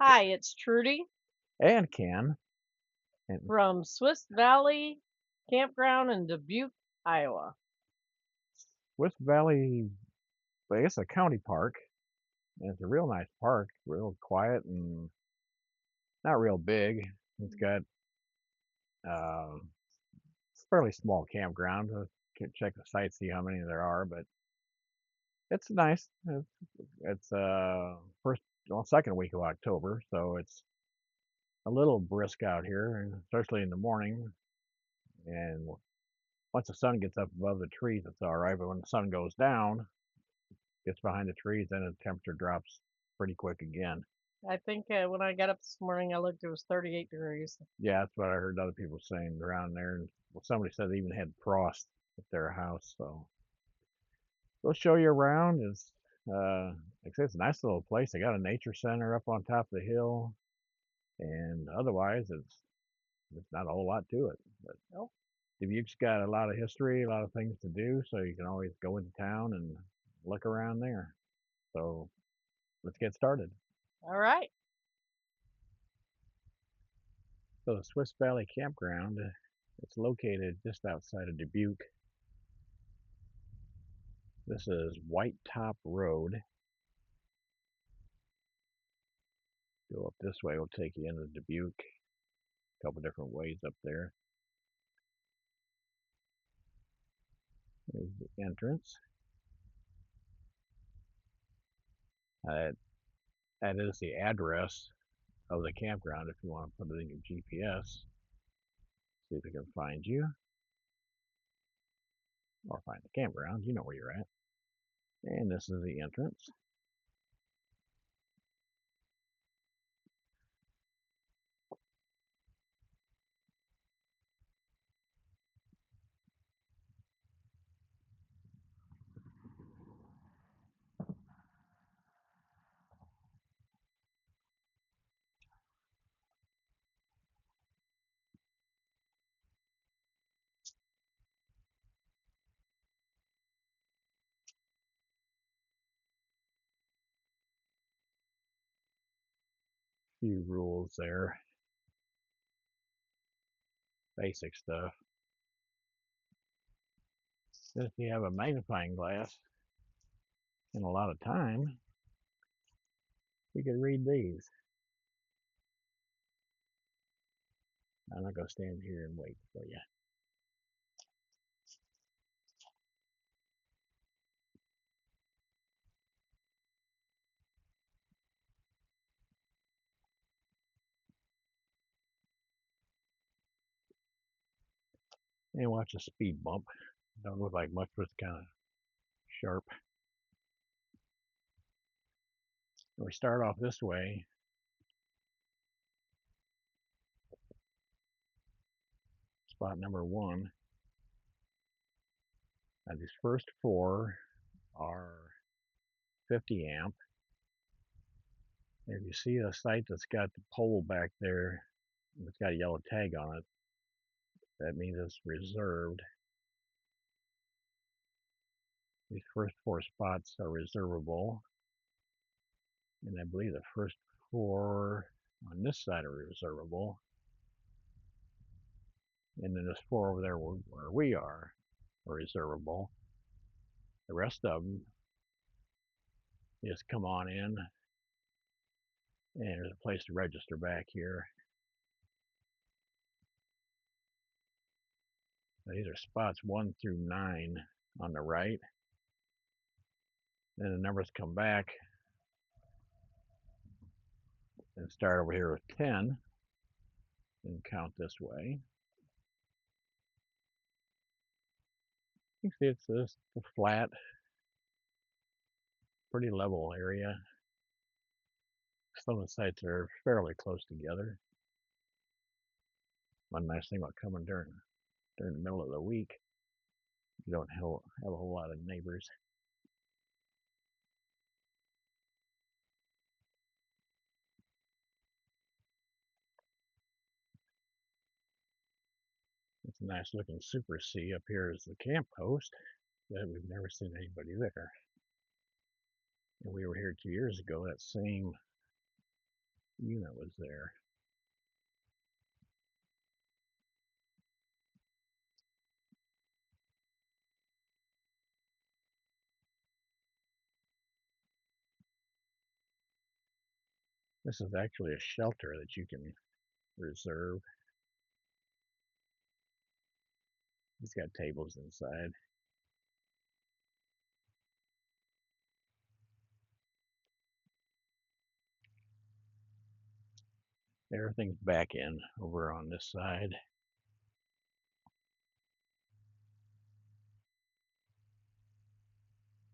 Hi, it's Trudy And can. And from Swiss Valley Campground in Dubuque, Iowa. Swift Valley, I guess a county park. And it's a real nice park, real quiet and not real big. It's got uh, fairly small campground. Can check the site, see how many there are, but it's nice. It's first, well, second week of October, so it's a little brisk out here, and especially in the morning. And once the sun gets up above the trees, it's all right. But when the sun goes down, gets behind the trees, then the temperature drops pretty quick again. I think when I got up this morning, I looked, it was 38 degrees. Yeah, that's what I heard other people saying around there. And well, somebody said they even had frost at their house. So they'll show you around. Like I said, it's a nice little place. They got a nature center up on top of the hill, and otherwise, it's not a whole lot to it. But Oh, Dubuque's got a lot of history, a lot of things to do, so you can always go into town and look around there. So let's get started. all right. So the Swiss Valley Campground, it's located just outside of Dubuque. This is White Top Road. Go up this way, we'll take you into Dubuque. A couple different ways up there. There's the entrance. Uh, that is the address of the campground if you want to put it in your GPS. See if it can find you or find the campground. You know where you're at. And this is the entrance. Few rules there. Basic stuff. If you have a magnifying glass and a lot of time, you could read these. I'm not going to stand here and wait for you. And watch a speed bump. Don't look like much, but it's kind of sharp. We start off this way. Spot number one. Now these first four are 50 amp. If you see a site that's got the pole back there, it's got a yellow tag on it, that means it's reserved. These first four spots are reservable. And I believe the first four on this side are reservable. And then there's four over there where we are reservable. The rest of them just come on in, and there's a place to register back here. Now, these are spots 1 through 9 on the right. Then the numbers come back and start over here with 10 and count this way. You can see it's this a flat, pretty level area. Some of the sites are fairly close together. One nice thing about coming during the middle of the week, you don't have a whole lot of neighbors. It's a nice looking Super C. Up here is the camp post, but we've never seen anybody there. And we were here 2 years ago. That same unit was there. This is actually a shelter that you can reserve. It's got tables inside. Everything's back in over on this side.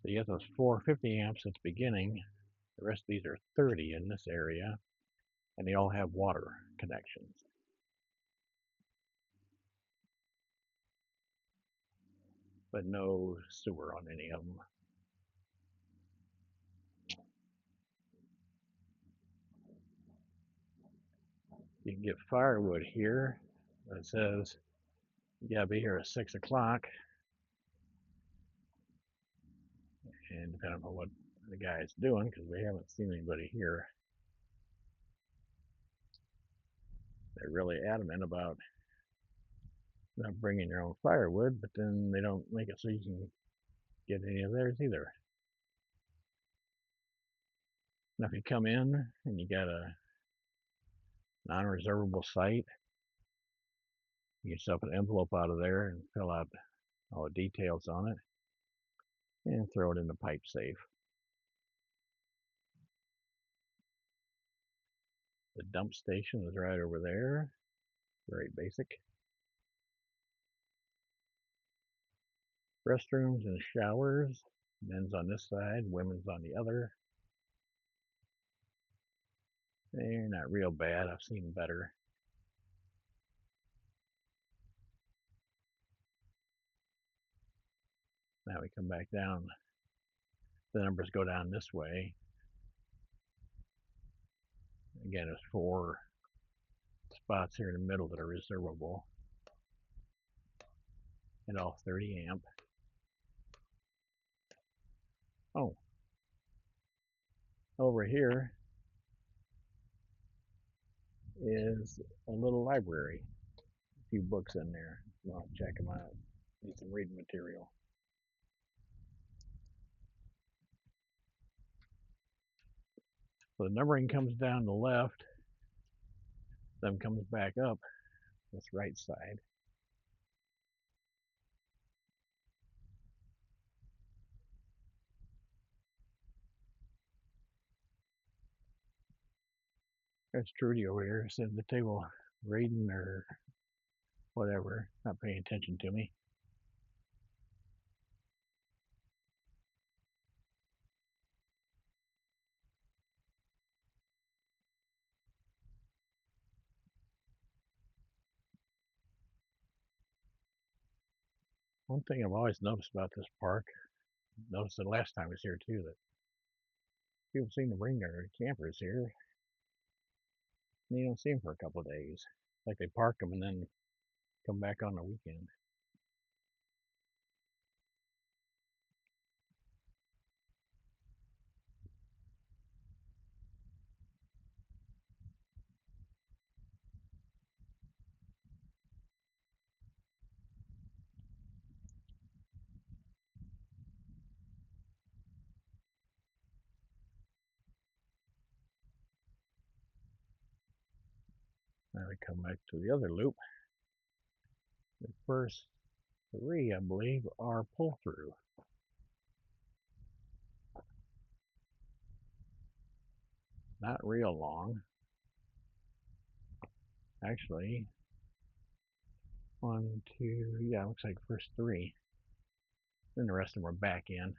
So you have those 450 amps at the beginning. The rest of these are 30 in this area, and they all have water connections. But no sewer on any of them. You can get firewood here. It says you gotta be here at 6 o'clock, and depending on what the guy's doing, because we haven't seen anybody here, they're really adamant about not bringing your own firewood, but then they don't make it so you can get any of theirs either. Now, if you come in and you got a non-reservable site, you get yourself an envelope out of there and fill out all the details on it and throw it in the pipe safe. The dump station is right over there. Very basic. Restrooms and showers. Men's on this side, women's on the other. They're not real bad. I've seen better. Now we come back down. The numbers go down this way. Again, there's 4 spots here in the middle that are reservable. And all 30 amp. Oh, over here is a little library. A few books in there. Well, check them out. Need some reading material. So the numbering comes down the left, then comes back up this right side. There's Trudy over here sitting at the table reading or whatever, not paying attention to me. One thing I've always noticed about this park, noticed it last time I was here too, that people seem to bring their campers here and you don't see them for a couple of days. Like they park them and then come back on the weekend. Now we come back to the other loop. The first 3, I believe, are pull through. Not real long. Actually, 1, 2, yeah, looks like first 3. Then the rest of them are back in.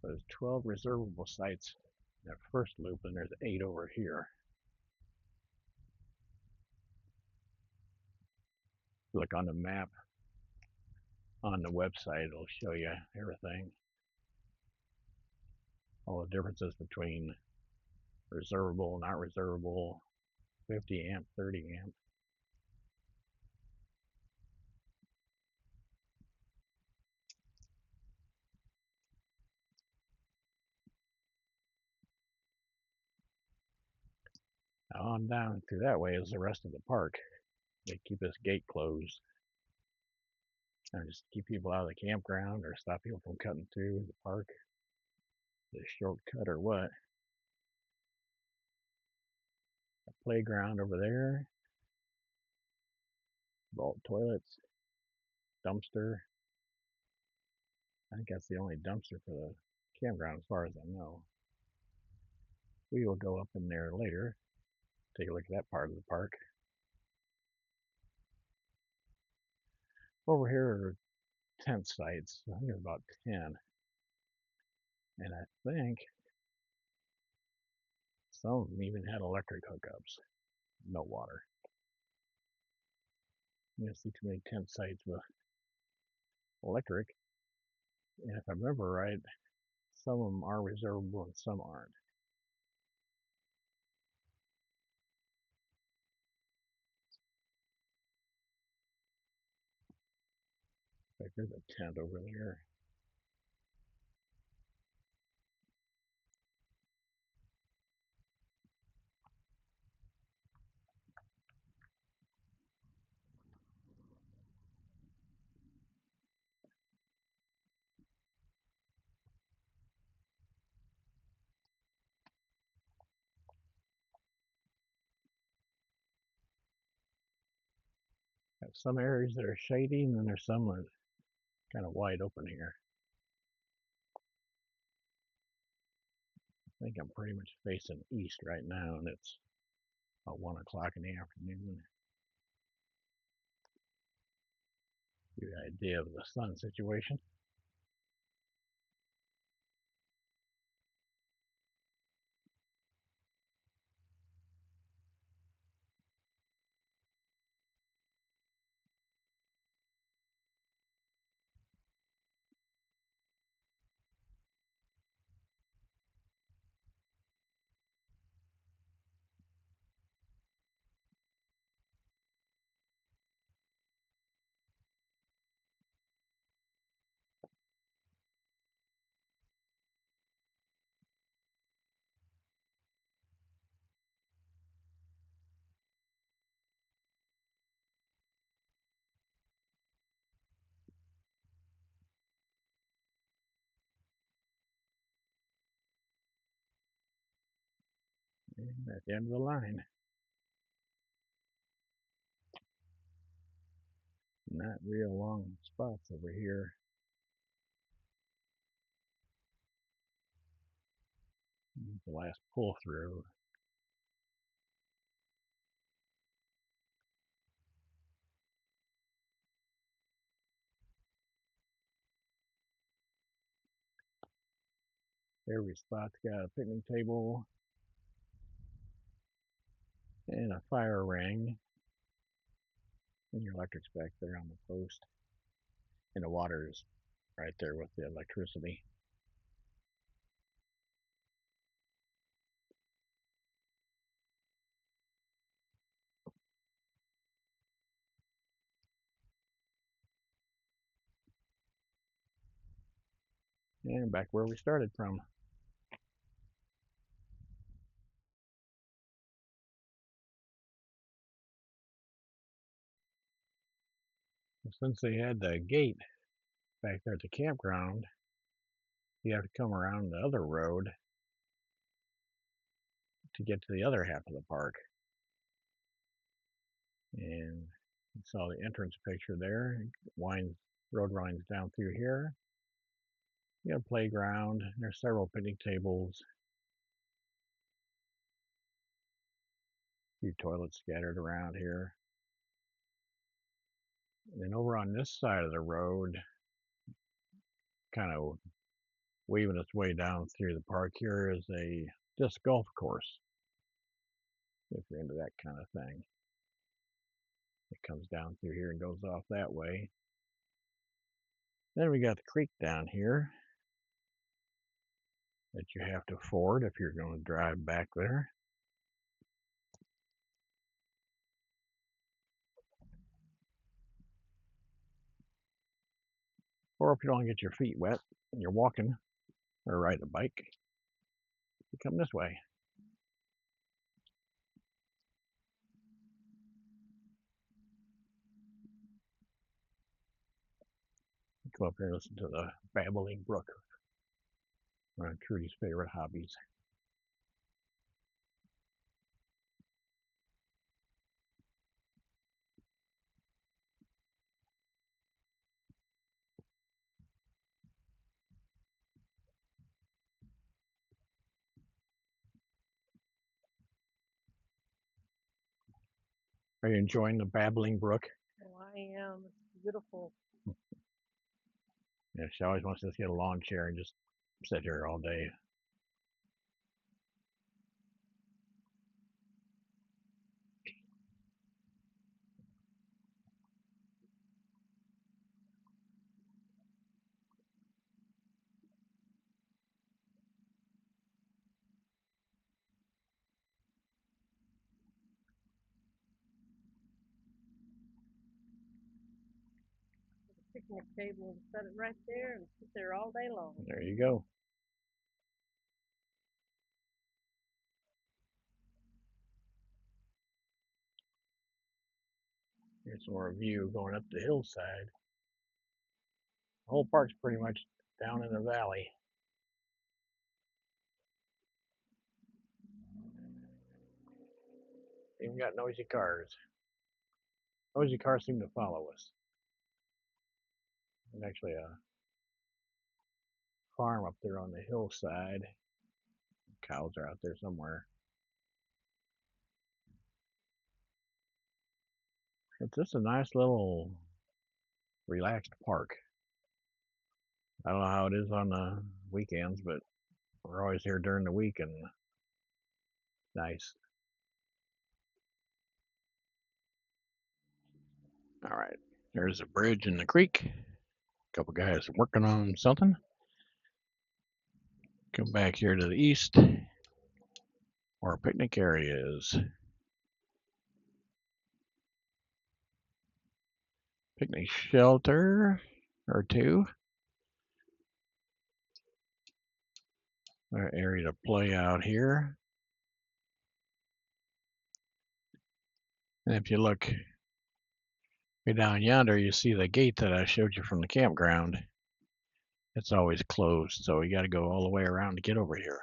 So there's 12 reservable sites in that first loop, and there's 8 over here. Look on the map on the website, it'll show you everything. All the differences between reservable, not reservable, 50 amp, 30 amp. On down through that way is the rest of the park. They keep this gate closed and just keep people out of the campground or stop people from cutting through the park, the shortcut or what. A playground over there, vault toilets, dumpster. I think that's the only dumpster for the campground as far as I know. We will go up in there later, take a look at that part of the park. Over here are tent sites. I think there's about 10. And I think some of them even had electric hookups. No water. You don't see too many tent sites with electric. And if I remember right, some of them are reservable and some aren't. Like there's a tent over there. Got some areas that are shady, and then there's some that are kind of wide open here. I think I'm pretty much facing east right now, and it's about 1 o'clock in the afternoon. Give you an idea of the sun situation. And at the end of the line. Not real long spots over here. The last pull through. Every spot's got a picnic table and a fire ring. And your electric's back there on the post. And the water's right there with the electricity. And back where we started from. Since they had the gate back there at the campground, you have to come around the other road to get to the other half of the park. And you saw the entrance picture there. Road winds down through here. You have a playground. There's several picnic tables. A few toilets scattered around here. And then over on this side of the road, kind of weaving its way down through the park here, is a disc golf course. If you're into that kind of thing. It comes down through here and goes off that way. Then we got the creek down here. that you have to ford if you're going to drive back there. Or if you don't want to get your feet wet and you're walking or riding a bike, you come this way. Come up here and listen to the babbling brook. One of Trudy's favorite hobbies. Are you enjoying the babbling brook? Oh, I am. It's beautiful. Yeah, she always wants to just get a lawn chair and just sit here all day. Picnic table and set it right there and sit there all day long. There you go. Here's some more view going up the hillside. The whole park's pretty much down in the valley. Even got noisy cars. Noisy cars seem to follow us. There's actually a farm up there on the hillside. Cows are out there somewhere. It's just a nice little relaxed park. I don't know how it is on the weekends, but we're always here during the week and nice. All right, there's a bridge in the creek. A couple guys working on something. Come back here to the east where our picnic area is. Picnic shelter or two. Our area to play out here. And if you look way down yonder, you see the gate that I showed you from the campground. It's always closed, so you got to go all the way around to get over here.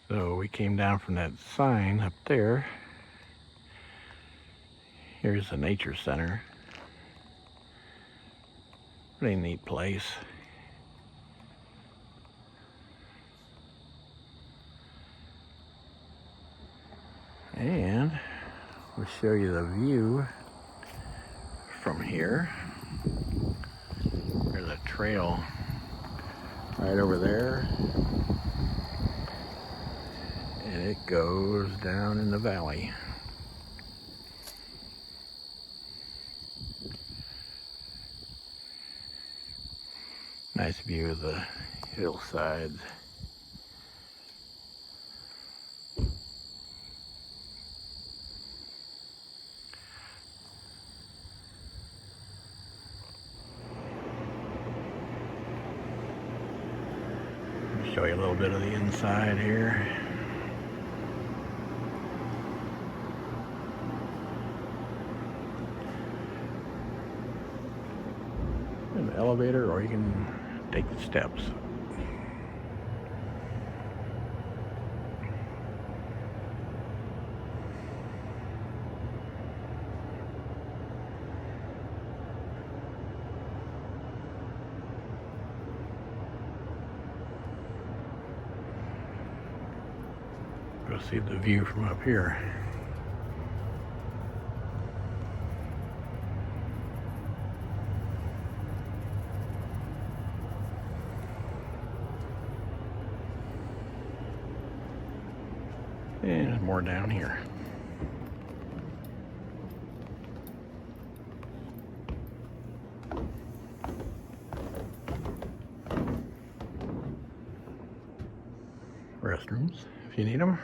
So we came down from that sign up there. Here's the nature center. Pretty neat place. And we'll show you the view from here. There's a trail right over there. And it goes down in the valley. Nice view of the hillsides. Show you a little bit of the inside here. An elevator, or you can take the steps. Go see the view from up here. And more down here. restrooms if you need them.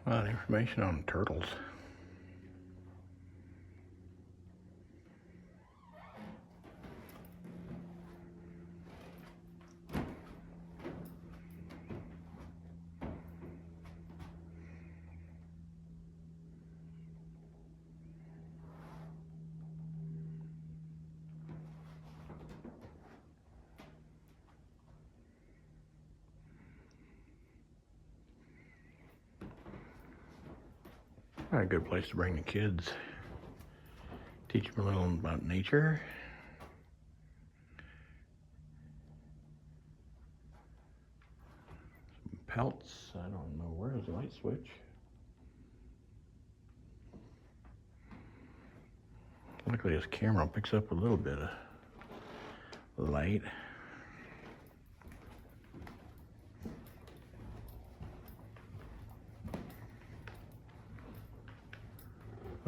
A lot of information on turtles. A good place to bring the kids. Teach them a little about nature. Some pelts. I don't know, where's the light switch? Luckily this camera picks up a little bit of light.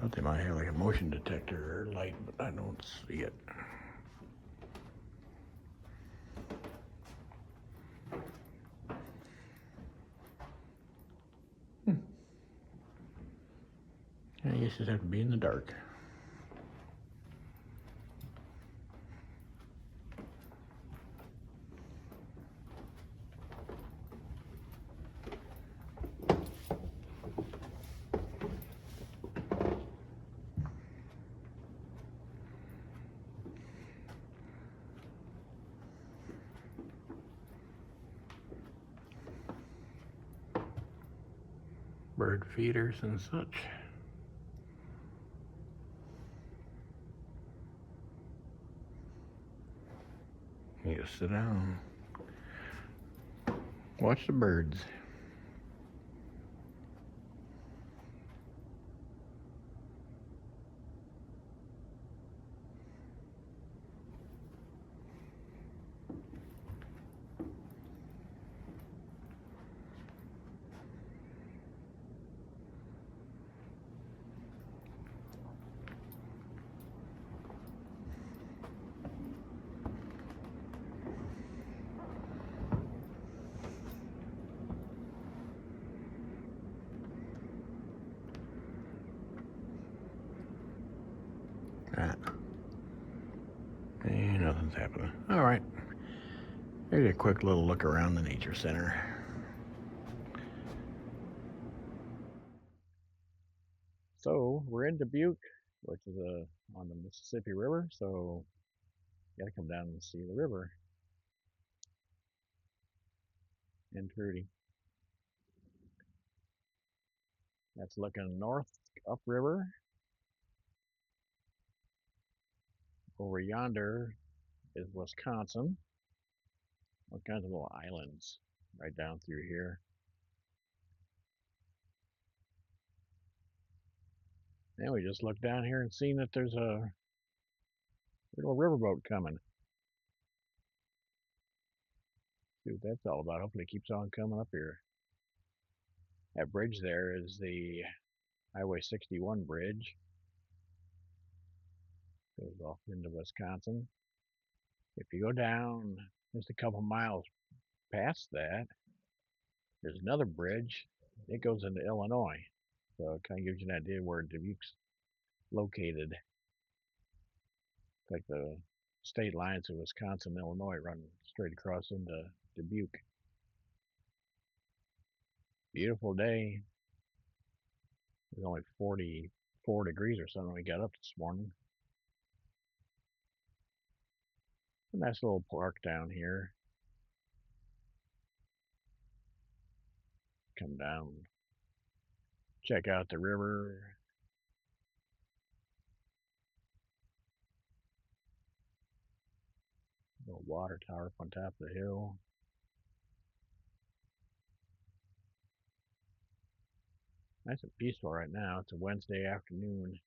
Thought they might have like a motion detector or light, but I don't see it. I guess you just have to be in the dark. Bird feeders and such. You just sit down, watch the birds. Ah, nothing's happening. All right, here's a quick little look around the nature center. So we're in Dubuque, which is on the Mississippi River. So you gotta come down and see the river in Trudy. That's looking north upriver. Over yonder is Wisconsin. All kinds of little islands right down through here. And we just looked down here and seen that there's a little riverboat coming. See what that's all about. Hopefully it keeps on coming up here. That bridge there is the Highway 61 bridge. Goes off into Wisconsin. If you go down just a couple miles past that, there's another bridge. It goes into Illinois. So it kind of gives you an idea where Dubuque's located. Like the state lines of Wisconsin and Illinois run straight across into Dubuque. Beautiful day. There's only 40 4 degrees or something when we got up this morning. A nice little park down here. Come down, check out the river. Little water tower up on top of the hill. Nice and peaceful right now. It's a Wednesday afternoon.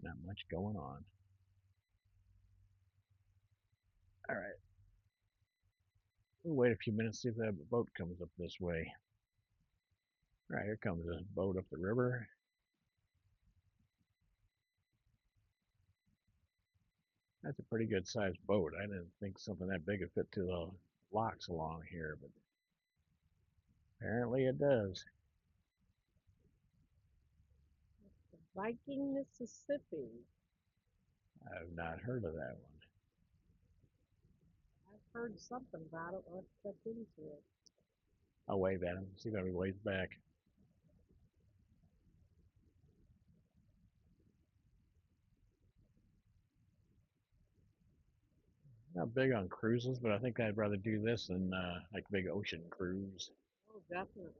Not much going on. All right. We'll wait a few minutes, see if that boat comes up this way. All right, here comes this boat up the river. That's a pretty good sized boat. I didn't think something that big would fit to the locks along here, but apparently it does. Viking, Mississippi. I've not heard of that one. I've heard something about it. Let's check into it. I'll wave at him, see if he waves back. Not big on cruises, but I think I'd rather do this than like big ocean cruise. Oh, definitely.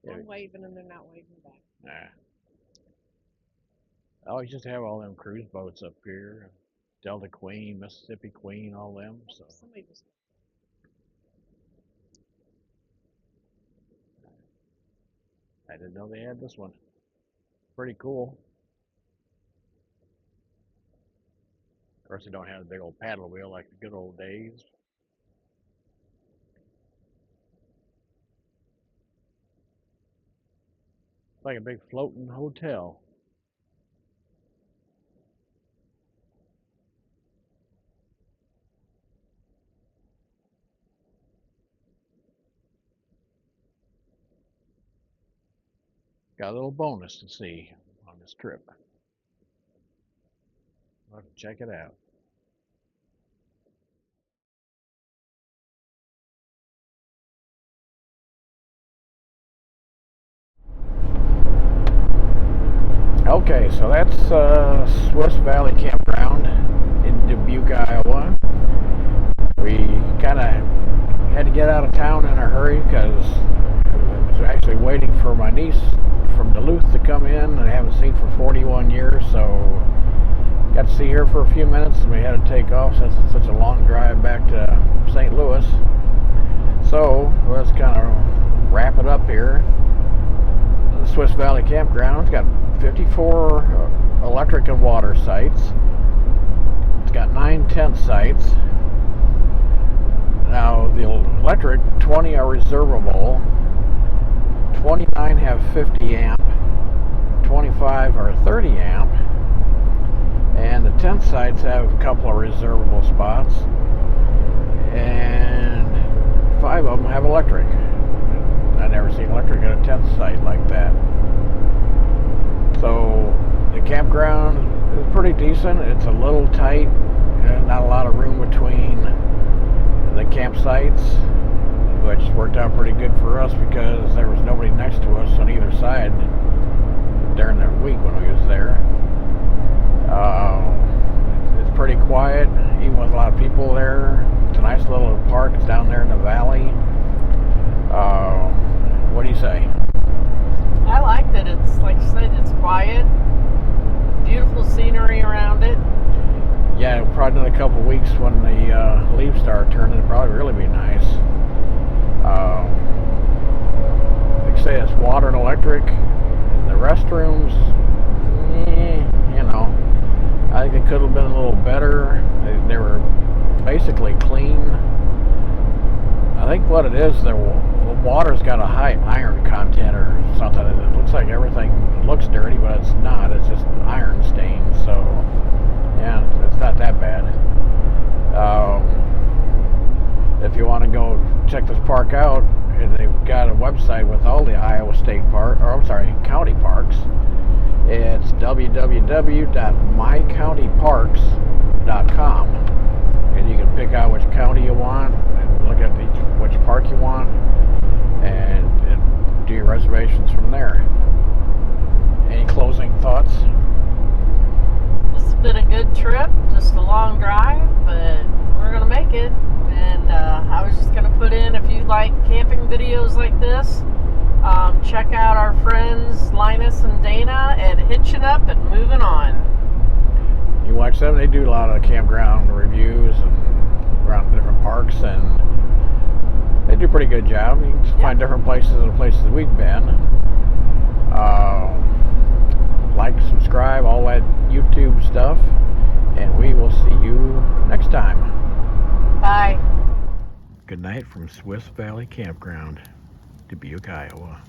Yeah. I'm waving and they're not waving back. Nah. I always used to have all them cruise boats up here. Delta Queen, Mississippi Queen, all them. So Somebody just. I didn't know they had this one. Pretty cool. Of course, they don't have the big old paddle wheel like the good old days. It's like a big floating hotel. Got a little bonus to see on this trip. I'll have to check it out. Okay, so that's Swiss Valley Campground in Dubuque, Iowa. We kind of had to get out of town in a hurry because I was actually waiting for my niece from Duluth to come in. I haven't seen for 41 years, so got to see her for a few minutes, and we had to take off since it's such a long drive back to St. Louis. So let's kind of wrap it up here. The Swiss Valley Campground, it's got 54 electric and water sites. It's got 9 tent sites. Now the electric, 20 are reservable, 29 have 50 amp, 25 are 30 amp, and the tent sites have a couple of reservable spots, and 5 of them have electric. I've never seen electric at a tent site like that. So the campground is pretty decent. It's a little tight, not a lot of room between the campsites, which worked out pretty good for us because there was nobody next to us on either side during the week when we was there. It's pretty quiet, even with a lot of people there. It's a nice little park. It's down there in the valley. What do you say? I liked it. It's like you said, it's quiet, beautiful scenery around it. Yeah, probably another couple of weeks when the leaves start turning, it'll probably really be nice. Like I say, it's water and electric. The restrooms, you know, I think they could have been a little better. They were basically clean. I think what it is, the water's got a high iron content or something. It looks like everything looks dirty, but it's not. It's just iron stains. So, yeah, it's not that bad. If you want to go check this park out, they've got a website with all the Iowa State Park, or I'm sorry, county parks. It's www.mycountyparks.com, and you can pick out which county you want and look at which park you want. and do your reservations from there. Any closing thoughts? This has been a good trip, just a long drive, but we're gonna make it. And I was just gonna put in, if you like camping videos like this, check out our friends Linus and Dana at Hitching Up and Moving On. You watch them, they do a lot of campground reviews and around different parks, and they do a pretty good job. You can just find different places than the places we've been. Like, subscribe, all that YouTube stuff, and we will see you next time. Bye. Good night from Swiss Valley Campground, Dubuque, Iowa.